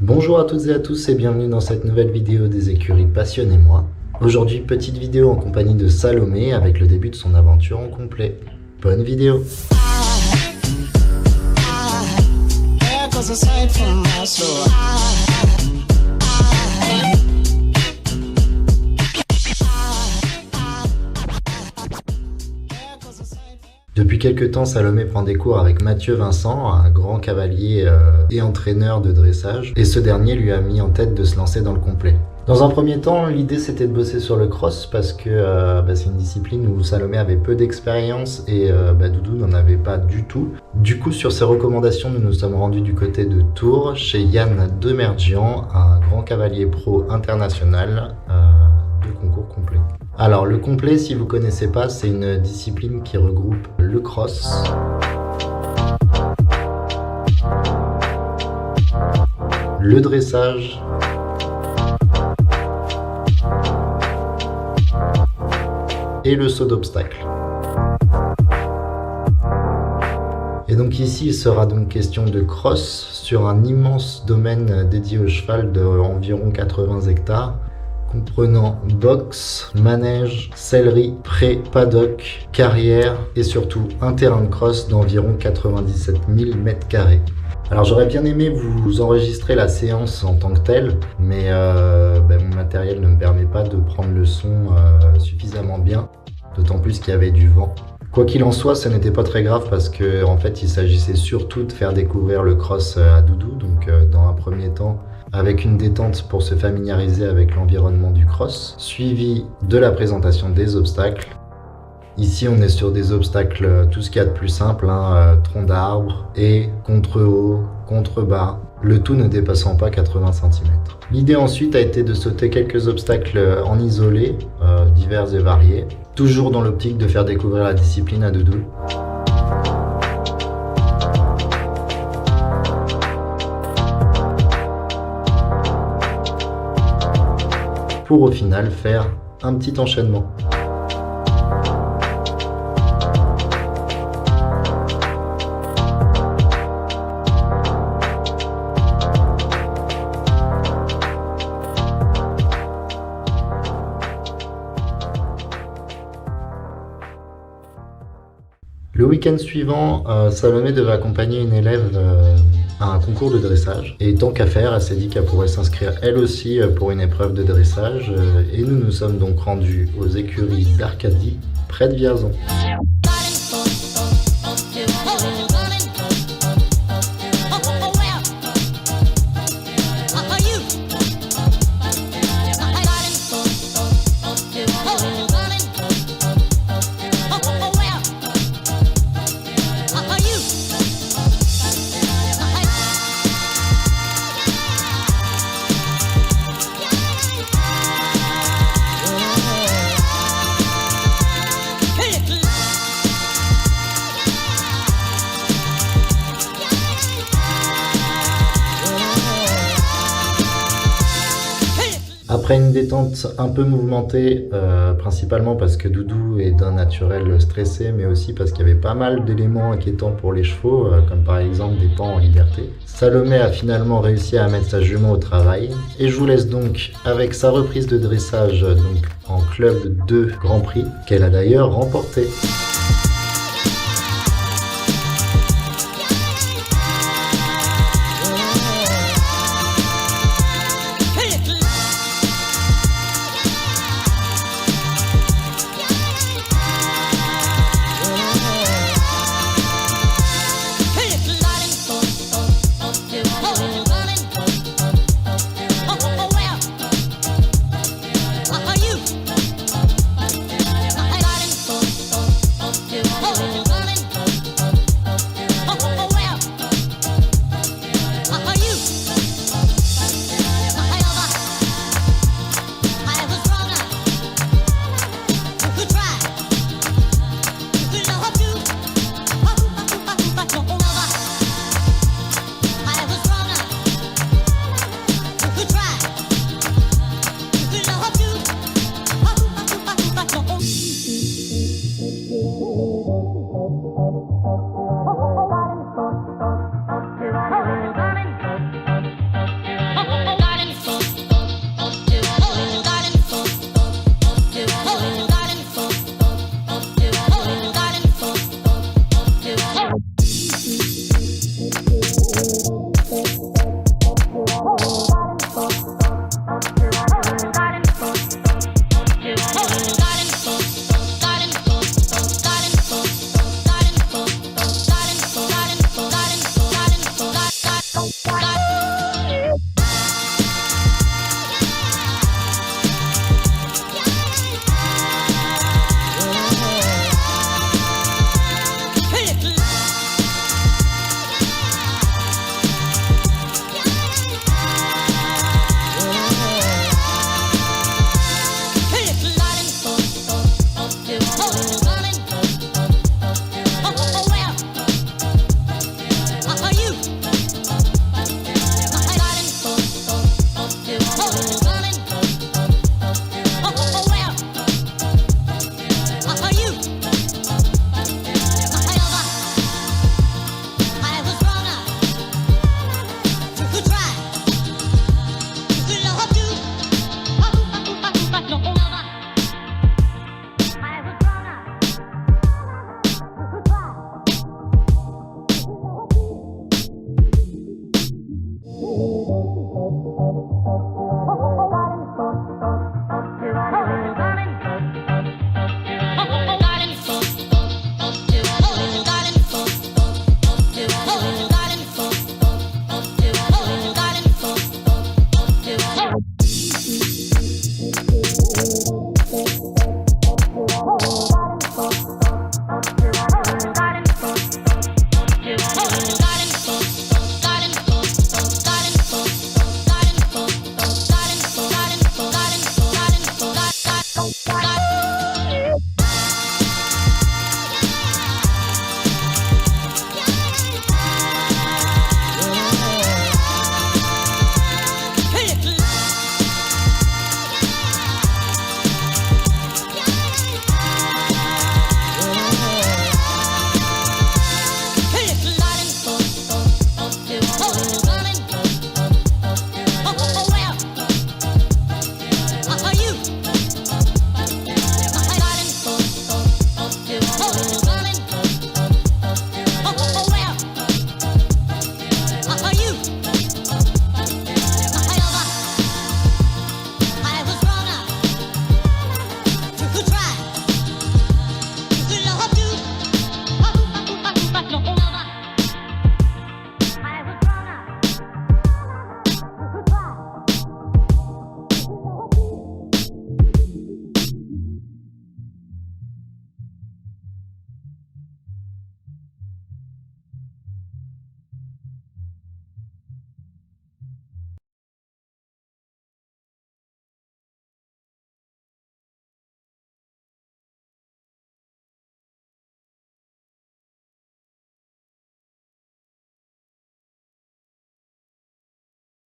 Bonjour à toutes et à tous et bienvenue dans cette nouvelle vidéo des écuries Passionnez-moi. Aujourd'hui, petite vidéo en compagnie de Salomé avec le début de son aventure en complet. Bonne vidéo! Depuis quelques temps, Salomé prend des cours avec Mathieu Vincent, un grand cavalier et entraîneur de dressage, et ce dernier lui a mis en tête de se lancer dans le complet. Dans un premier temps, l'idée c'était de bosser sur le cross parce que c'est une discipline où Salomé avait peu d'expérience et Doudou n'en avait pas du tout. Du coup, sur ses recommandations, nous nous sommes rendus du côté de Tours, chez Yann Demergian, un grand cavalier pro international de concours complet. Alors le complet, si vous ne connaissez pas, c'est une discipline qui regroupe le cross, le dressage, et le saut d'obstacle. Et donc ici, il sera donc question de cross sur un immense domaine dédié au cheval d'environ 80 hectares, comprenant box, manège, sellerie, pré, paddock, carrière et surtout un terrain de cross d'environ 97 000 m². Alors j'aurais bien aimé vous enregistrer la séance en tant que telle, mais mon matériel ne me permet pas de prendre le son suffisamment bien, d'autant plus qu'il y avait du vent. Quoi qu'il en soit, ce n'était pas très grave parce que en fait il s'agissait surtout de faire découvrir le cross à Doudou, donc dans un premier temps avec une détente pour se familiariser avec l'environnement du cross, suivi de la présentation des obstacles. Ici, on est sur des obstacles, tout ce qu'il y a de plus simple, tronc d'arbre, et contre-haut, contre-bas, le tout ne dépassant pas 80 cm. L'idée ensuite a été de sauter quelques obstacles en isolé, divers et variés, toujours dans l'optique de faire découvrir la discipline à Doudou. Pour au final faire un petit enchaînement. Le week-end suivant, Salomé devait accompagner une élève à un concours de dressage. Et tant qu'à faire, elle s'est dit qu'elle pourrait s'inscrire elle aussi pour une épreuve de dressage. Et nous nous sommes donc rendus aux écuries d'Arcadie, près de Vierzon. Après une détente un peu mouvementée, principalement parce que Doudou est d'un naturel stressé, mais aussi parce qu'il y avait pas mal d'éléments inquiétants pour les chevaux, comme par exemple des pans en liberté, Salomé a finalement réussi à mettre sa jument au travail. Et je vous laisse donc avec sa reprise de dressage donc en club 2 Grand Prix, qu'elle a d'ailleurs remporté.